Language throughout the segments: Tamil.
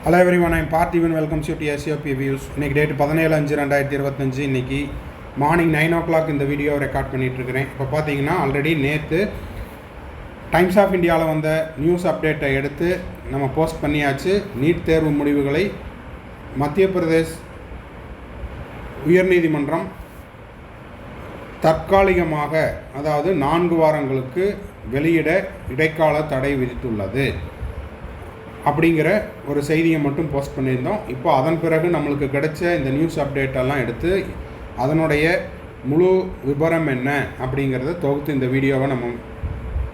Hello everyone, I am Parthivan. Welcome to SEOP Views. இன்னைக்கு டேட் 17/5/2025. இன்னைக்கு மார்னிங் 9 o'clock இந்த வீடியோ ரெக்கார்ட் பண்ணிட்டு இருக்கிறேன். இப்போ பார்த்தீங்கன்னா ஆல்ரெடி நேற்று டைம்ஸ் ஆஃப் இந்தியாவில் வந்த நியூஸ் அப்டேட்டை எடுத்து நம்ம போஸ்ட் பண்ணியாச்சு. நீட் தேர்வு முடிவுகளை மத்திய பிரதேஷ் உயர்நீதிமன்றம் தற்காலிகமாக, அதாவது 4 வாரங்களுக்கு வெளியிட இடைக்கால தடை விதித்துள்ளது அப்படிங்கிற ஒரு செய்தியை மட்டும் போஸ்ட் பண்ணியிருந்தோம். இப்போ அதன் பிறகு நம்மளுக்கு கிடைச்ச இந்த நியூஸ் அப்டேட்டெல்லாம் எடுத்து அதனுடைய முழு விபரம் என்ன அப்படிங்கிறத தொகுத்து இந்த வீடியோவை நம்ம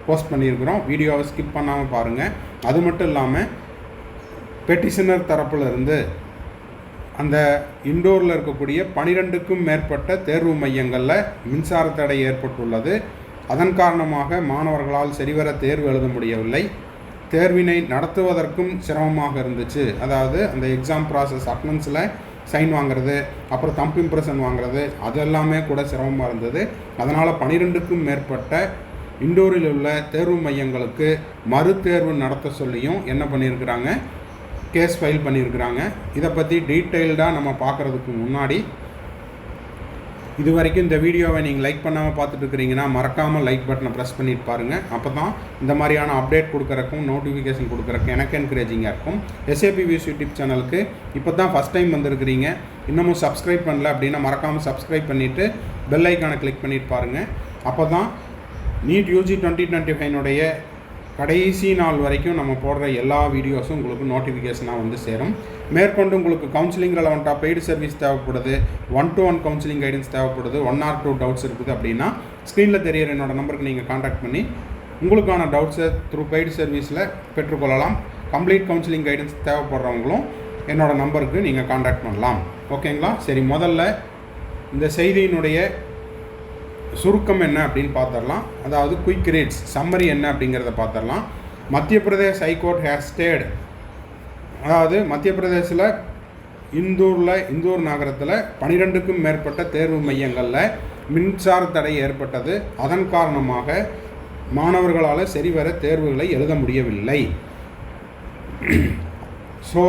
போஸ்ட் பண்ணியிருக்கிறோம். வீடியோவை ஸ்கிப் பண்ணாமல் பாருங்கள். அது மட்டும் இல்லாமல் பெட்டிஷனர் தரப்பிலிருந்து அந்த இண்டோரில் இருக்கக்கூடிய 12க்கும் மேற்பட்ட தேர்வு மையங்களில் மின்சார தடை ஏற்பட்டுள்ளது. அதன் காரணமாக மாணவர்களால் சரிவர தேர்வு எழுத முடியவில்லை. தேர்வினை நடத்துவதற்கும் சிரமமாக இருந்துச்சு. அதாவது அந்த எக்ஸாம் ப்ராசஸ், அட்டனன்ஸில் சைன் வாங்குறது, அப்புறம் தம்ப் இம்ப்ரெஷன் வாங்குறது, அது எல்லாமே கூட சிரமமாக இருந்தது. அதனால் 12க்கும் மேற்பட்ட இண்டோரில் உள்ள தேர்வு மையங்களுக்கு மறுதேர்வு நடத்த சொல்லியும் என்ன பண்ணியிருக்கிறாங்க, கேஸ் ஃபைல் பண்ணியிருக்கிறாங்க. இதை பற்றி டீட்டெயில்டாக நம்ம பார்க்குறதுக்கு முன்னாடி, இது வரைக்கும் இந்த வீடியோவை நீங்கள் லைக் பண்ணாமல் பார்த்துட்டு இருக்கிறீங்கன்னா மறக்காமல் லைக் பட்டனை ப்ரெஸ் பண்ணிட்டு பாருங்கள். அப்போ தான் இந்த மாதிரியான அப்டேட் கொடுக்குறக்கும், நோட்டிஃபிகேஷன் கொடுக்குறக்கும் எனக்கு என்கரேஜிங்காக இருக்கும். SAP Views யூடியூப் சேனலுக்கு இப்போ தான் ஃபஸ்ட் டைம் வந்திருக்கிறீங்க, இன்னமும் சப்ஸ்கிரைப் பண்ணல அப்படின்னா மறக்காமல் சப்ஸ்கிரைப் பண்ணிவிட்டு பெல் ஐக்கானை கிளிக் பண்ணிட்டு பாருங்கள். அப்போ தான் நீட் UG 2025னுடைய கடைசி நாள் வரைக்கும் நம்ம போடுற எல்லா வீடியோஸும் உங்களுக்கு நோட்டிஃபிகேஷனாக வந்து சேரும். மேற்கொண்டு உங்களுக்கு கவுன்சிலிங் ரெலவெண்ட்டாக பெய்டு சர்வீஸ் தேவைப்படுது, 1-to-1 கவுன்சிலிங் கைடன்ஸ் தேவைப்படுது, 1 or 2 டவுட்ஸ் இருக்குது அப்படின்னா ஸ்க்ரீனில் தெரியிற என்னோடய நம்பருக்கு நீங்கள் காண்டாக்ட் பண்ணி உங்களுக்கான டவுட்ஸை த்ரூ பெய்டு சர்வீஸில் பெற்றுக்கொள்ளலாம். கம்ப்ளீட் கவுன்சிலிங் கைடன்ஸ் தேவைப்படுறவங்களும் என்னோடய நம்பருக்கு நீங்கள் காண்டாக்ட் பண்ணலாம். ஓகேங்களா? சரி, முதல்ல இந்த செய்தியினுடைய சுருக்கம் என்ன அப்படின்னு பார்த்துடலாம். அதாவது குயிக் ரீட்ஸ் சம்மரி என்ன அப்படிங்கிறத பார்த்துடலாம். மத்திய பிரதேஷ் ஹைகோர்ட் ஹேஸ் ஸ்டேட், அதாவது மத்திய பிரதேசில் இந்தூர் நகரத்தில் 12க்கும் மேற்பட்ட தேர்வு மையங்களில் மின்சார தடை ஏற்பட்டது. அதன் காரணமாக மாணவர்களால் சரிவர தேர்வுகளை எழுத முடியவில்லை. ஸோ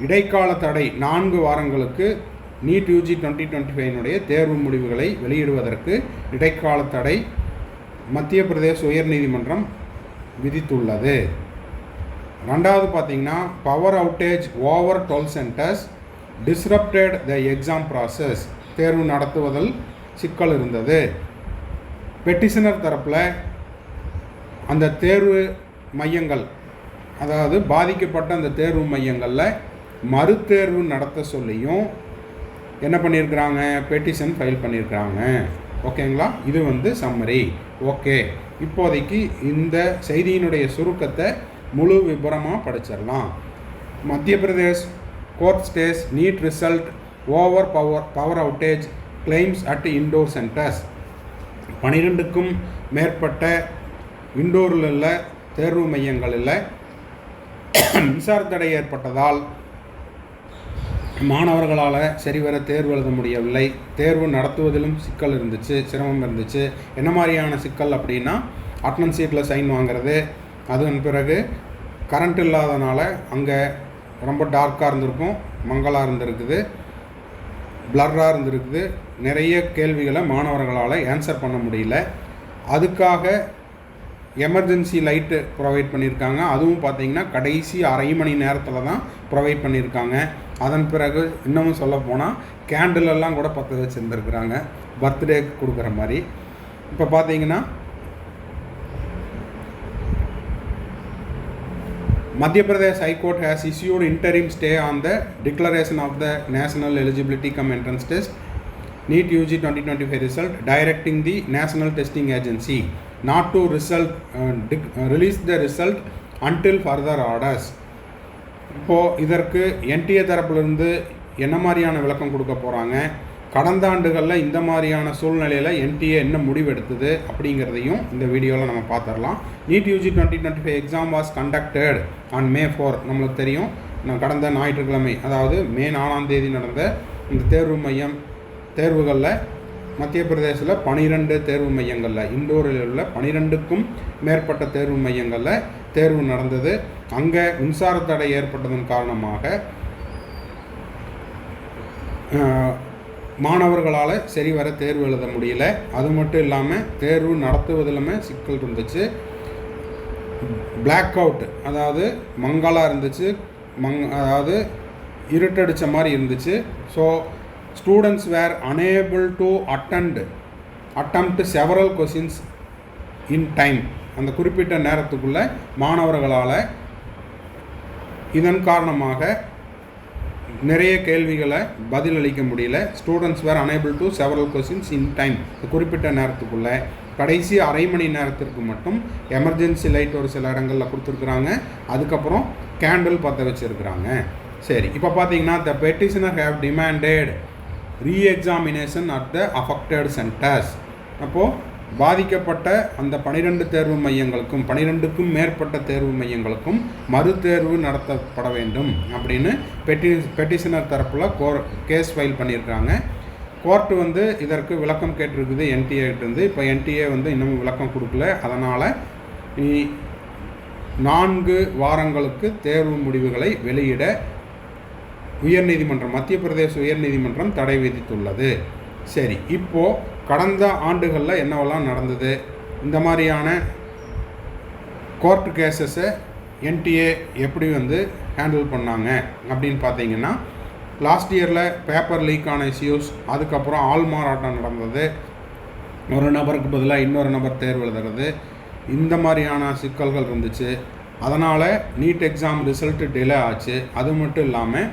இடைக்கால தடை 4 வாரங்களுக்கு நீட் UG 2025னுடைய தேர்வு முடிவுகளை வெளியிடுவதற்கு இடைக்கால தடை மத்திய பிரதேஷ் உயர்நீதிமன்றம் விதித்துள்ளது. ரெண்டாவது பார்த்தீங்கன்னா, power outage over 12 centres disrupted the exam process, தேர்வு நடத்துவதில் சிக்கல் இருந்தது. பெட்டிஷனர் தரப்பில் அந்த தேர்வு மையங்கள், அதாவது பாதிக்கப்பட்ட அந்த தேர்வு மையங்களில் மறுதேர்வு நடத்த சொல்லியும் என்ன பண்ணியிருக்கிறாங்க, பெட்டிஷன் ஃபைல் பண்ணியிருக்கிறாங்க. ஓகேங்களா? இது வந்து சம்மரி. ஓகே, இப்போதைக்கு இந்த செய்தியினுடைய சுருக்கத்தை முழு விபரமாக படிச்சிடலாம். மத்திய Pradesh court stays NEET result over power outage claims at Indore centres. 12க்கும் மேற்பட்ட இண்டோரில் உள்ள தேர்வு மையங்களில் மின்சார தடை ஏற்பட்டதால் மாணவர்களால் சரிவர தேர்வு எழுத முடியவில்லை. தேர்வு நடத்துவதிலும் சிக்கல் இருந்துச்சு, சிரமம் இருந்துச்சு. என்ன மாதிரியான சிக்கல் அப்படின்னா, அட்டனன்ஸ் சீட்டில் சைன் வாங்குறது, அதன் பிறகு கரண்ட் இல்லாதனால அங்கே ரொம்ப டார்க்காக இருந்திருக்கும், மங்கலாக இருந்திருக்குது, பிளர்ராக இருந்திருக்குது. நிறைய கேள்விகளை மாணவர்களால் ஆன்சர் பண்ண முடியல. அதுக்காக எமர்ஜென்சி லைட்டு ப்ரொவைட் பண்ணியிருக்காங்க. அதுவும் பார்த்திங்கன்னா கடைசி அரை மணி நேரத்தில் தான் ப்ரொவைட் பண்ணியிருக்காங்க. அதன் பிறகு இன்னமும் சொல்ல போனால் கேண்டிலெல்லாம் கூட பற்ற வச்சுருந்துருக்குறாங்க, பர்த்டேக்கு கொடுக்குற மாதிரி. இப்போ பார்த்தீங்கன்னா Madhya Pradesh high court has issued interim stay on the declaration of the national eligibility cum entrance test NEET UG 2025 result, directing the national testing agency not to release the result until further orders. இப்போது இதற்கு NTA தரப்பிலிருந்து என்ன மாதிரியான விளக்கம் கொடுக்க போகிறாங்க, கடந்த ஆண்டுகளில் இந்த மாதிரியான சூழ்நிலையில் NTA என்ன முடிவு எடுத்தது அப்படிங்கிறதையும் இந்த வீடியோவில் நம்ம பார்த்துடலாம். NEET UG 2025 exam was conducted on May 4. நம்மளுக்கு தெரியும், கடந்த ஞாயிற்றுக்கிழமை, அதாவது May 4 நடந்த இந்த தேர்வுகளில் மத்திய பிரதேசில் 12 தேர்வு மையங்களில், இண்டோரில் உள்ள 12க்கும் மேற்பட்ட தேர்வு மையங்களில் தேர்வு நடந்தது. அங்கே மின்சார தடை ஏற்பட்டதன் காரணமாக மாணவர்களால் சரிவர தேர்வு எழுத முடியல. அது மட்டும் இல்லாமல் தேர்வு நடத்துவதிலுமே சிக்கல் இருந்துச்சு. பிளாக் அவுட், அதாவது மங்கலாக இருந்துச்சு, அதாவது இருட்டடித்த மாதிரி இருந்துச்சு. So students were unable to attempt several questions in time. அந்த குறிப்பிட்ட நேரத்துக்குள்ளே மாணவர்களால் இதன் காரணமாக நிறைய கேள்விகளை பதிலளிக்க முடியல. Students were unable to several questions in time. குறிப்பிட்ட நேரத்துக்குள்ளே கடைசி அரை மணி நேரத்திற்கு மட்டும் எமர்ஜென்சி லைட் ஒரு சில இடங்களில் கொடுத்துருக்குறாங்க. அதுக்கப்புறம் கேண்டில் பற்ற வச்சுருக்குறாங்க. சரி, இப்போ பார்த்தீங்கன்னா the petitioner have demanded reexamination at the affected centres. அப்போது பாதிக்கப்பட்ட அந்த 12 தேர்வு மையங்களுக்கும் 12க்கும் மேற்பட்ட தேர்வு மையங்களுக்கும் மறுதேர்வு நடத்தப்பட வேண்டும் அப்படின்னு பெட்டிஷனர் தரப்பில் கேஸ் ஃபைல் பண்ணியிருக்காங்க. கோர்ட்டு இதற்கு விளக்கம் கேட்டிருக்குது என்டிஏ. இப்போ என்டிஏ இன்னமும் விளக்கம் கொடுக்கல. அதனால் 4 வாரங்களுக்கு தேர்வு முடிவுகளை வெளியிட உயர்நீதிமன்றம், மத்திய பிரதேச உயர்நீதிமன்றம் தடை விதித்துள்ளது. சரி, இப்போது கடந்த ஆண்டுகளில் என்னவெல்லாம் நடந்தது, இந்த மாதிரியான கோர்ட் கேசஸை என்டிஏ எப்படி ஹேண்டில் பண்ணாங்க அப்படின்னு பார்த்தீங்கன்னா, லாஸ்ட் இயரில் பேப்பர் லீக்கான இஷ்யூஸ், அதுக்கப்புறம் ஆள் மாறாட்டம் நடந்தது, ஒரு நபருக்கு பதிலாக இன்னொரு நபர் தேர்வு எழுதுறது, இந்த மாதிரியான சிக்கல்கள் இருந்துச்சு. அதனால் நீட் எக்ஸாம் ரிசல்ட்டு டிலே ஆச்சு. அது மட்டும் இல்லாமல்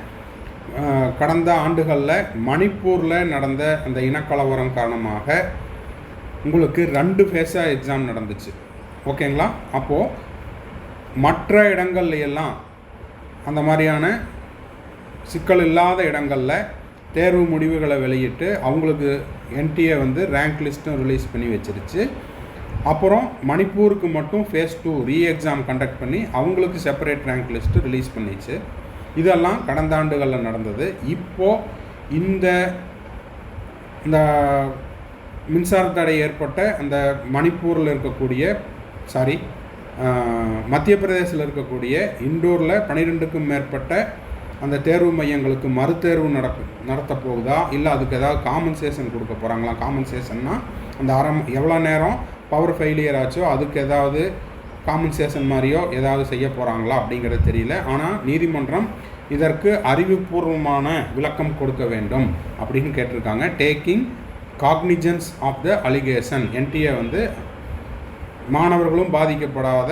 கடந்த ஆண்டுகளில் மணிப்பூரில் நடந்த அந்த இனக்கலவரம் காரணமாக உங்களுக்கு 2 ஃபேஸாக எக்ஸாம் நடந்துச்சு. ஓகேங்களா? அப்போது மற்ற இடங்கள்லையெல்லாம் அந்த மாதிரியான சிக்கல் இல்லாத இடங்களில் தேர்வு முடிவுகளை வெளியிட்டு அவங்களுக்கு என்டிஏ ரேங்க் லிஸ்ட்டும் ரிலீஸ் பண்ணி வச்சிருச்சு. அப்புறம் மணிப்பூருக்கு மட்டும் ஃபேஸ் 2 ரீஎக்ஸாம் கண்டக்ட் பண்ணி அவங்களுக்கு செப்பரேட் ரேங்க் லிஸ்ட்டு ரிலீஸ் பண்ணிச்சு. இதெல்லாம் கடந்த ஆண்டுகளில் நடந்தது. இப்போது இந்த மின்சார தடை ஏற்பட்ட அந்த மணிப்பூரில் இருக்கக்கூடிய மத்திய பிரதேசத்தில் இருக்கக்கூடிய இண்டோரில் 12க்கும் மேற்பட்ட அந்த தேர்வு மையங்களுக்கு மறுதேர்வு நடத்த போகுதா, இல்லை அதுக்கு ஏதாவது காம்பன்சேஷன் கொடுக்க போகிறாங்களா? காம்பன்சேஷன்னா அந்த எவ்வளோ நேரம் பவர் ஃபெயிலியர் ஆச்சோ அதுக்கு ஏதாவது காம்பன்சேஷன் மாதிரியோ ஏதாவது செய்ய போகிறாங்களா அப்படிங்கிறது தெரியல. ஆனால் நீதிமன்றம் இதற்கு அறிவுபூர்வமான விளக்கம் கொடுக்க வேண்டும் அப்படின்னு கேட்டிருக்காங்க. Taking cognizance of the allegation. NTA மாணவர்களும் பாதிக்கப்படாத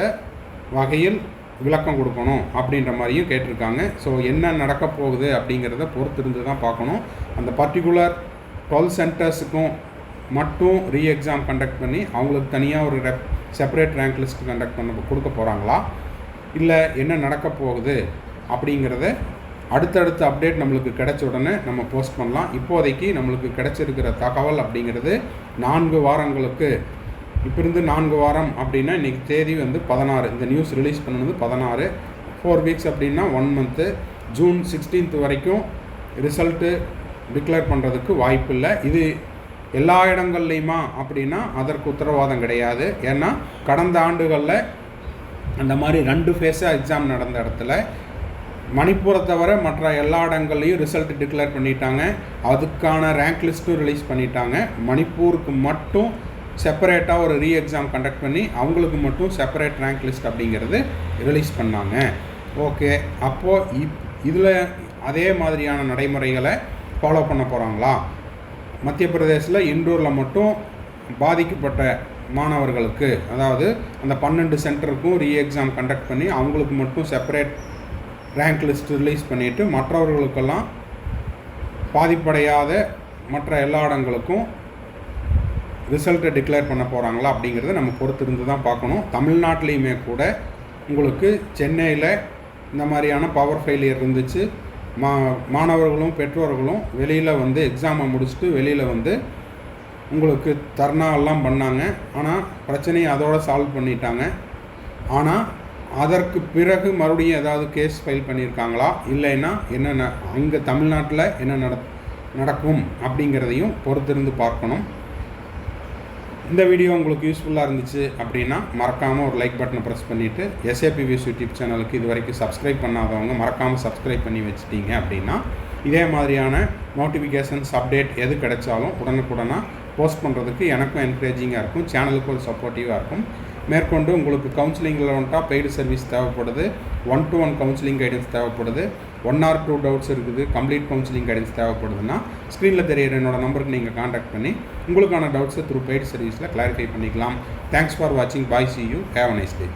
வகையில் விளக்கம் கொடுக்கணும் அப்படின்ற மாதிரியும் கேட்டிருக்காங்க. ஸோ என்ன நடக்க போகுது அப்படிங்கிறத பொறுத்திருந்து தான் பார்க்கணும். அந்த பர்டிகுலர் 12 சென்டர்ஸுக்கும் மட்டும் ரீஎக்ஸாம் கண்டக்ட் பண்ணி அவங்களுக்கு தனியாக ஒரு செப்பரேட் ரேங்க் லிஸ்ட் கண்டக்ட் கொடுக்க போகிறாங்களா, இல்லை என்ன நடக்க போகுது அப்படிங்கிறத அடுத்தடுத்த அப்டேட் நம்மளுக்கு கிடைச்ச உடனே நம்ம போஸ்ட் பண்ணலாம். இப்போதைக்கு நம்மளுக்கு கிடைச்சிருக்கிற தகவல் அப்படிங்கிறது 4 வாரங்களுக்கு, இப்போ இருந்து 4 வாரம் அப்படின்னா இன்றைக்கி தேதி 16, இந்த நியூஸ் ரிலீஸ் பண்ணது 16, 4 வீக்ஸ் அப்படின்னா 1 மந்த்து, ஜூன் 16 வரைக்கும் ரிசல்ட்டு டிக்ளேர் பண்ணுறதுக்கு வாய்ப்பு இல்லை. இது எல்லா இடங்கள்லையுமா அப்படின்னா அதற்கு உத்தரவாதம் கிடையாது. ஏன்னா கடந்த ஆண்டுகளில் அந்த மாதிரி 2 ஃபேஸாக எக்ஸாம் நடந்த இடத்துல மணிப்பூரை தவிர மற்ற எல்லா இடங்கள்லையும் ரிசல்ட் டிக்ளேர் பண்ணிட்டாங்க. அதுக்கான ரேங்க் லிஸ்ட்டும் ரிலீஸ் பண்ணிட்டாங்க. மணிப்பூருக்கு மட்டும் செப்பரேட்டாக ஒரு ரீஎக்ஸாம் கண்டக்ட் பண்ணி அவங்களுக்கு மட்டும் செப்பரேட் ரேங்க் லிஸ்ட் அப்படிங்கிறது ரிலீஸ் பண்ணாங்க. ஓகே, அப்போது இதில் அதே மாதிரியான நடைமுறைகளை ஃபாலோ பண்ண போகிறாங்களா? மத்திய பிரதேசில் இண்டோரில் மட்டும் பாதிக்கப்பட்ட மாணவர்களுக்கு, அதாவது அந்த 12 சென்டருக்கும் ரீஎக்ஸாம் கண்டக்ட் பண்ணி அவங்களுக்கு மட்டும் செப்பரேட் ரேங்க் லிஸ்ட் ரிலீஸ் பண்ணிவிட்டு மற்றவர்களுக்கெல்லாம் பாதிப்படையாத மற்ற எல்லா இடங்களுக்கும் ரிசல்ட்டை டிக்ளேர் பண்ண போகிறாங்களா அப்படிங்கிறத நம்ம பொறுத்திருந்து தான் பார்க்கணும். தமிழ்நாட்டிலையுமே கூட உங்களுக்கு சென்னையில் இந்த மாதிரியான பவர் ஃபெயிலியர் இருந்துச்சு. மாணவர்களும் பெற்றோர்களும் வெளியில் எக்ஸாமை முடிச்சுட்டு வெளியில் உங்களுக்கு தர்ணாலாம் பண்ணாங்க. ஆனால் பிரச்சனையை அதோடு சால்வ் பண்ணிட்டாங்க. ஆனால் அதற்கு பிறகு மறுபடியும் ஏதாவது கேஸ் ஃபைல் பண்ணியிருக்காங்களா, இல்லைன்னா என்ன அங்கே தமிழ்நாட்டில் என்ன நடக்கும் அப்படிங்கிறதையும் பொறுத்திருந்து பார்க்கணும். இந்த வீடியோ உங்களுக்கு யூஸ்ஃபுல்லாக இருந்துச்சு அப்படின்னா மறக்காமல் ஒரு லைக் பட்டனை ப்ரெஸ் பண்ணிவிட்டு SAPVS யூடியூப் சேனலுக்கு இது வரைக்கும் சப்ஸ்கிரைப் பண்ணாதவங்க மறக்காமல் சப்ஸ்கிரைப் பண்ணி வச்சுட்டீங்க அப்படின்னா இதே மாதிரியான நோட்டிஃபிகேஷன்ஸ் அப்டேட் எது கிடைச்சாலும் உடனுக்குடனாக போஸ்ட் பண்ணுறதுக்கு எனக்கும் என்கரேஜிங்காக இருக்கும், சேனலுக்கு ஒரு சப்போர்ட்டிவாக இருக்கும். மேற்கொண்டு உங்களுக்கு கவுன்சிலிங்கில் வந்துட்டா பெய்டு சர்வீஸ் தேவைப்படுது, 1-to-1 கவுன்சிலிங் கைடன்ஸ் தேவைப்படுது, 1 or 2 டவுட்ஸ் இருக்குது, கம்ப்ளீட் கவுன்சிலிங் கைடன்ஸ் தேவைப்படுதுன்னா ஸ்க்ரீனில் தெரியிற என்னோட நம்பருக்கு நீங்கள் காண்டாக்ட் பண்ணி உங்களுக்கான டவுட்ஸை த்ரூ பெய்டு சர்வீஸில் கிளாரிஃபை பண்ணிக்கலாம். தேங்க்ஸ் ஃபார் வாட்சிங். பாய், see you, have a nice day.